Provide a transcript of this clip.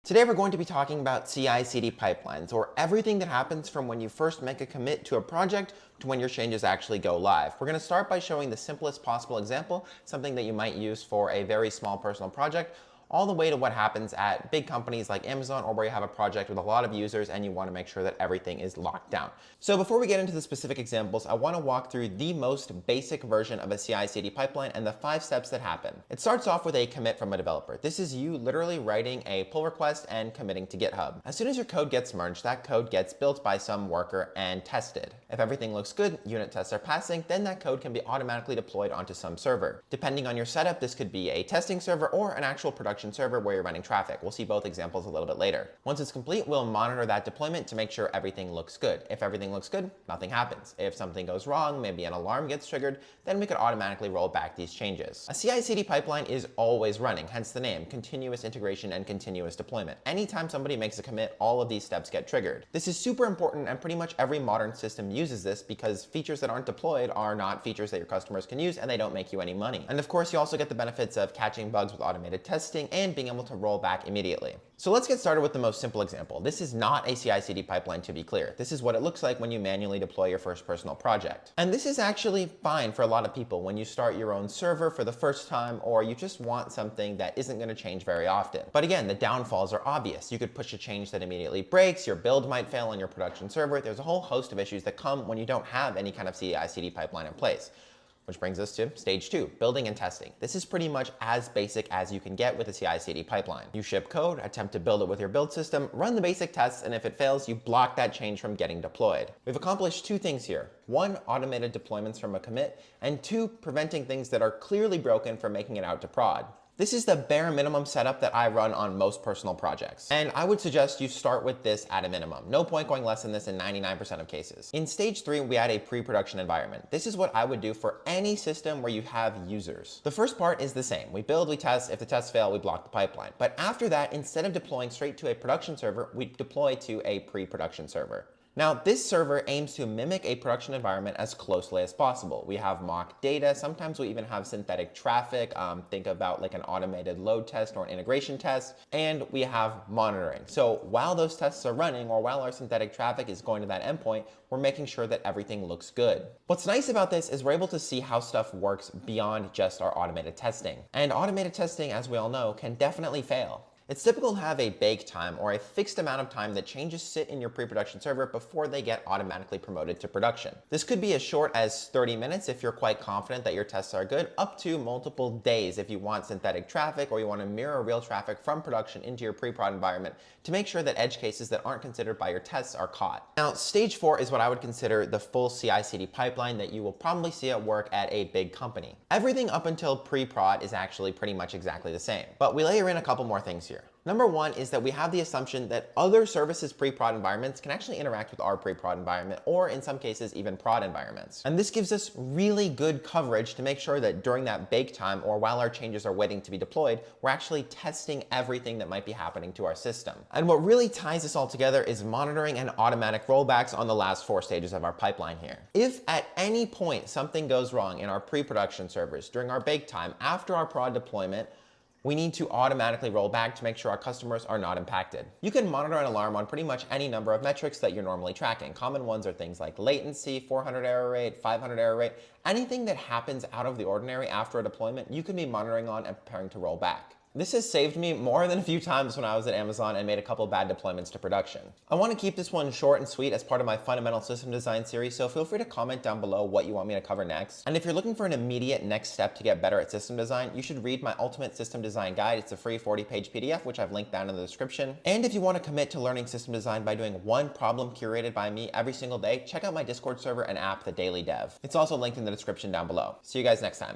Today we're going to be talking about CI/CD pipelines, or everything that happens from when you first make a commit to a project to when your changes actually go live. We're going to start by showing the simplest possible example, something that you might use for a very small personal project, all the way to what happens at big companies like Amazon, or where you have a project with a lot of users and you want to make sure that everything is locked down. So before we get into the specific examples, I want to walk through the most basic version of a CI/CD pipeline and the 5 steps that happen. It starts off with a commit from a developer. This is you literally writing a pull request and committing to GitHub. As soon as your code gets merged, that code gets built by some worker and tested. If everything looks good, unit tests are passing, then that code can be automatically deployed onto some server. Depending on your setup, this could be a testing server or an actual production server where you're running traffic. We'll see both examples a little bit later. Once it's complete, we'll monitor that deployment to make sure everything looks good. If everything looks good, nothing happens. If something goes wrong, maybe an alarm gets triggered, then we could automatically roll back these changes. A CI/CD pipeline is always running, hence the name, continuous integration and continuous deployment. Anytime somebody makes a commit, all of these steps get triggered. This is super important, and pretty much every modern system uses this because features that aren't deployed are not features that your customers can use, and they don't make you any money. And of course, you also get the benefits of catching bugs with automated testing and being able to roll back immediately. So let's get started with the most simple example. This is not a CI/CD pipeline, to be clear. This is what it looks like when you manually deploy your first personal project. And this is actually fine for a lot of people when you start your own server for the first time, or you just want something that isn't going to change very often. But again, the downfalls are obvious. You could push a change that immediately breaks, your build might fail on your production server. There's a whole host of issues that come when you don't have any kind of CI/CD pipeline in place. Which brings us to stage 2, building and testing. This is pretty much as basic as you can get with a CI/CD pipeline. You ship code, attempt to build it with your build system, run the basic tests, and if it fails, you block that change from getting deployed. We've accomplished 2 things here. 1, automated deployments from a commit, and 2, preventing things that are clearly broken from making it out to prod. This is the bare minimum setup that I run on most personal projects. And I would suggest you start with this at a minimum. No point going less than this in 99% of cases. In stage 3, we add a pre-production environment. This is what I would do for any system where you have users. The first part is the same. We build, we test. If the tests fail, we block the pipeline. But after that, instead of deploying straight to a production server, we deploy to a pre-production server. Now, this server aims to mimic a production environment as closely as possible. We have mock data. Sometimes we even have synthetic traffic. Think about like an automated load test or an integration test. And we have monitoring. So while those tests are running, or while our synthetic traffic is going to that endpoint, we're making sure that everything looks good. What's nice about this is we're able to see how stuff works beyond just our automated testing. And automated testing, as we all know, can definitely fail. It's typical to have a bake time, or a fixed amount of time that changes sit in your pre-production server before they get automatically promoted to production. This could be as short as 30 minutes if you're quite confident that your tests are good, up to multiple days if you want synthetic traffic or you want to mirror real traffic from production into your pre-prod environment to make sure that edge cases that aren't considered by your tests are caught. Now, stage 4 is what I would consider the full CI/CD pipeline that you will probably see at work at a big company. Everything up until pre-prod is actually pretty much exactly the same, but we layer in a couple more things here. Number 1 is that we have the assumption that other services pre-prod environments can actually interact with our pre-prod environment, or in some cases even prod environments. And this gives us really good coverage to make sure that during that bake time, or while our changes are waiting to be deployed, we're actually testing everything that might be happening to our system. And what really ties this all together is monitoring and automatic rollbacks on the last 4 stages of our pipeline here. If at any point something goes wrong in our pre-production servers during our bake time after our prod deployment, we need to automatically roll back to make sure our customers are not impacted. You can monitor an alarm on pretty much any number of metrics that you're normally tracking. Common ones are things like latency, 400 error rate, 500 error rate. Anything that happens out of the ordinary after a deployment, you can be monitoring on and preparing to roll back. This has saved me more than a few times when I was at Amazon and made a couple bad deployments to production. I want to keep this one short and sweet as part of my fundamental system design series, so feel free to comment down below what you want me to cover next. And if you're looking for an immediate next step to get better at system design, you should read my ultimate system design guide. It's a free 40-page PDF, which I've linked down in the description. And if you want to commit to learning system design by doing one problem curated by me every single day, check out my Discord server and app, The Daily Dev. It's also linked in the description down below. See you guys next time.